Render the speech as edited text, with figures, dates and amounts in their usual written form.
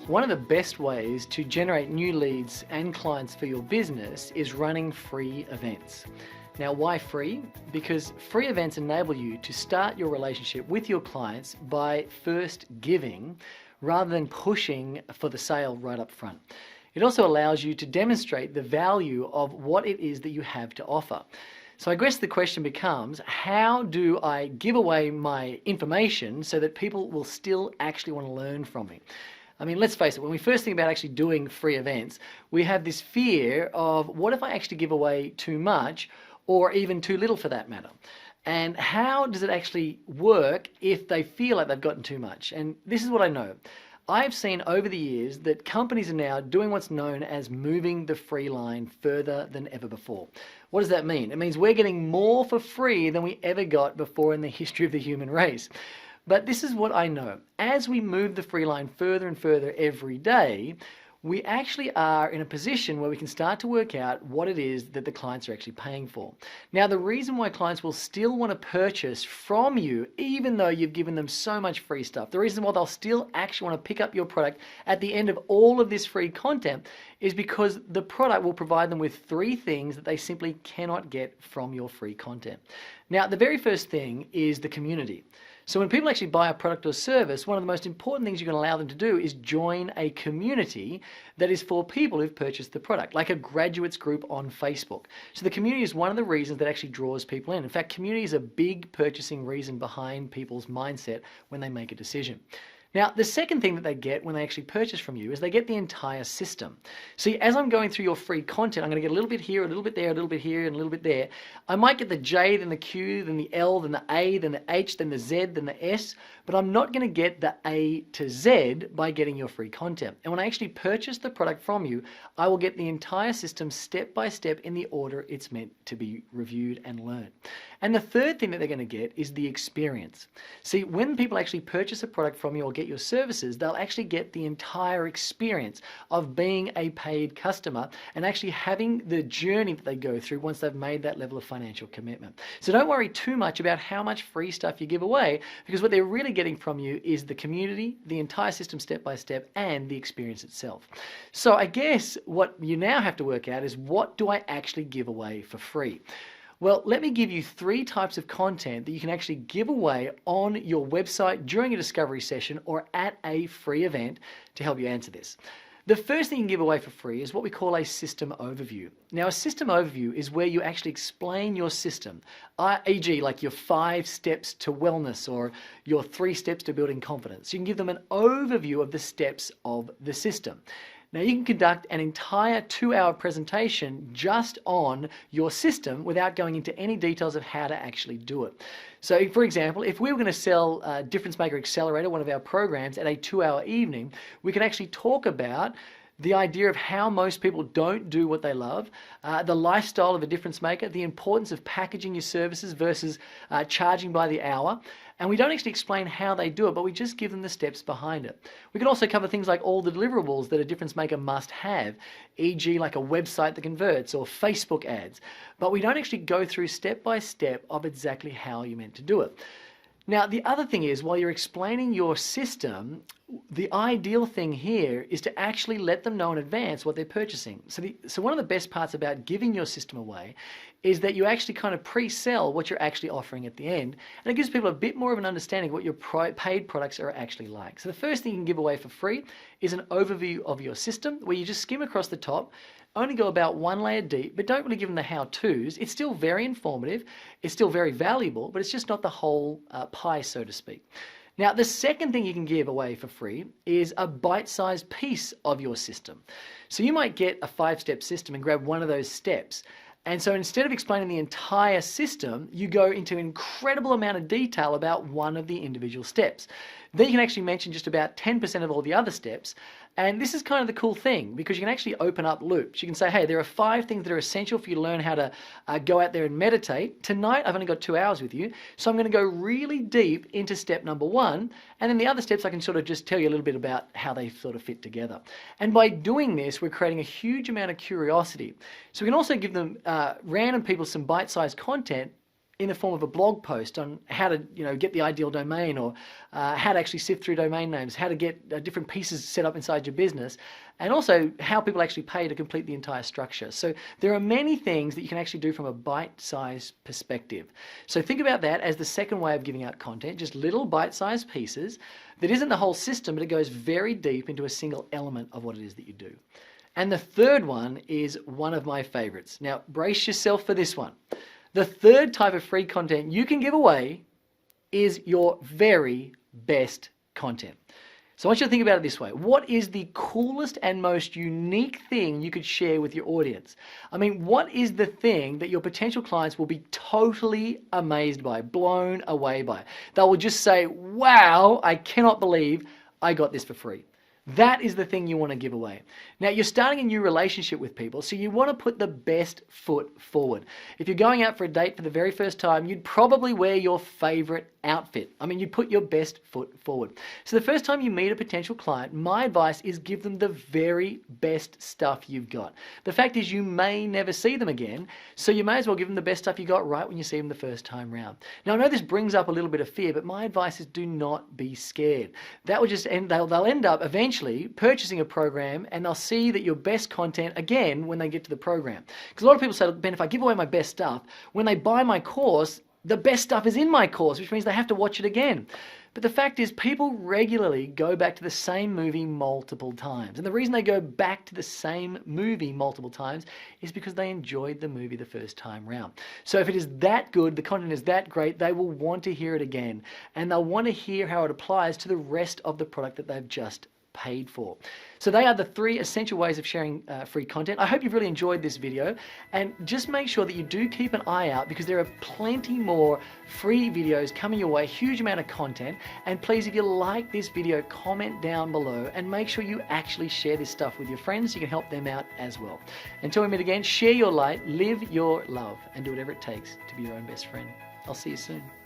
One of the best ways to generate new leads and clients for your business is running free events. Now, why free? Because free events enable you to start your relationship with your clients by first giving rather than pushing for the sale right up front. It also allows you to demonstrate the value of what it is that you have to offer. So I guess the question becomes, how do I give away my information so that people will still actually want to learn from me? I mean, let's face it, when we first think about actually doing free events, we have this fear of what if I actually give away too much or even too little for that matter? And how does it actually work if they feel like they've gotten too much? And this is what I know. I've seen over the years that companies are now doing what's known as moving the free line further than ever before. What does that mean? It means we're getting more for free than we ever got before in the history of the human race. But this is what I know. As we move the free line further and further every day, we actually are in a position where we can start to work out what it is that the clients are actually paying for. Now, the reason why clients will still want to purchase from you, even though you've given them so much free stuff, the reason why they'll still actually want to pick up your product at the end of all of this free content is because the product will provide them with three things that they simply cannot get from your free content. Now, the very first thing is the community. So when people actually buy a product or service, one of the most important things you can allow them to do is join a community that is for people who've purchased the product, like a graduates group on Facebook. So the community is one of the reasons that actually draws people in. In fact, community is a big purchasing reason behind people's mindset when they make a decision. Now, the second thing that they get when they actually purchase from you is they get the entire system. See, as I'm going through your free content, I'm going to get a little bit here, a little bit there, a little bit here, and a little bit there. I might get the J, then the Q, then the L, then the A, then the H, then the Z, then the S, but I'm not going to get the A to Z by getting your free content. And when I actually purchase the product from you, I will get the entire system step by step in the order it's meant to be reviewed and learned. And the third thing that they're going to get is the experience. See, when people actually purchase a product from you or get your services, they'll actually get the entire experience of being a paid customer and actually having the journey that they go through once they've made that level of financial commitment. So don't worry too much about how much free stuff you give away, because what they're really getting from you is the community, the entire system step by step, and the experience itself. So I guess what you now have to work out is, what do I actually give away for free? Well, let me give you three types of content that you can actually give away on your website during a discovery session or at a free event to help you answer this. The first thing you can give away for free is what we call a system overview. Now, a system overview is where you actually explain your system, e.g. like your 5 steps to wellness or your 3 steps to building confidence. You can give them an overview of the steps of the system. Now, you can conduct an entire 2-hour presentation just on your system without going into any details of how to actually do it. So, for example, if we were going to sell Difference Maker Accelerator, one of our programs, at a 2-hour evening, we can actually talk about the idea of how most people don't do what they love, the lifestyle of a difference maker, the importance of packaging your services versus charging by the hour. And we don't actually explain how they do it, but we just give them the steps behind it. We can also cover things like all the deliverables that a difference maker must have, e.g. like a website that converts or Facebook ads. But we don't actually go through step by step of exactly how you're meant to do it. Now, the other thing is, while you're explaining your system, the ideal thing here is to actually let them know in advance what they're purchasing. So one of the best parts about giving your system away is that you actually kind of pre-sell what you're actually offering at the end, and it gives people a bit more of an understanding of what your paid products are actually like. So the first thing you can give away for free is an overview of your system, where you just skim across the top, only go about 1 layer deep, but don't really give them the how-tos. It's still very informative, it's still very valuable, but it's just not the whole pie, so to speak. Now, the second thing you can give away for free is a bite-sized piece of your system. So you might get a 5-step system and grab one of those steps. And so instead of explaining the entire system, you go into an incredible amount of detail about one of the individual steps. Then you can actually mention just about 10% of all the other steps. And this is kind of the cool thing, because you can actually open up loops. You can say, hey, there are 5 things that are essential for you to learn how to go out there and meditate. Tonight, I've only got 2 hours with you, so I'm going to go really deep into step number 1. And then the other steps, I can sort of just tell you a little bit about how they sort of fit together. And by doing this, we're creating a huge amount of curiosity. So we can also give them random people some bite-sized content in the form of a blog post on how to get the ideal domain, or how to actually sift through domain names, how to get different pieces set up inside your business, and also how people actually pay to complete the entire structure. So there are many things that you can actually do from a bite-sized perspective. So think about that as the second way of giving out content, just little bite-sized pieces that isn't the whole system, but it goes very deep into a single element of what it is that you do. And the third one is one of my favorites. Now, brace yourself for this one. The third type of free content you can give away is your very best content. So I want you to think about it this way. What is the coolest and most unique thing you could share with your audience? I mean, what is the thing that your potential clients will be totally amazed by, blown away by? They will just say, wow, I cannot believe I got this for free. That is the thing you want to give away. Now, you're starting a new relationship with people, so you want to put the best foot forward. If you're going out for a date for the very first time, you'd probably wear your favorite outfit. I mean, you put your best foot forward. So the first time you meet a potential client, my advice is give them the very best stuff you've got. The fact is you may never see them again, so you may as well give them the best stuff you got right when you see them the first time round. Now, I know this brings up a little bit of fear, but my advice is do not be scared. That will just end, they'll end up eventually purchasing a program, and they'll see that your best content again when they get to the program. Because a lot of people say, Ben, if I give away my best stuff, when they buy my course, the best stuff is in my course, which means they have to watch it again. But the fact is, people regularly go back to the same movie multiple times. And the reason they go back to the same movie multiple times is because they enjoyed the movie the first time round. So if it is that good, the content is that great, they will want to hear it again. And they'll want to hear how it applies to the rest of the product that they've just paid for. So they are the 3 essential ways of sharing free content. I hope you've really enjoyed this video, and just make sure that you do keep an eye out, because there are plenty more free videos coming your way, huge amount of content. And please, if you like this video, comment down below and make sure you actually share this stuff with your friends so you can help them out as well. Until we meet again, share your light, live your love, and do whatever it takes to be your own best friend. I'll see you soon.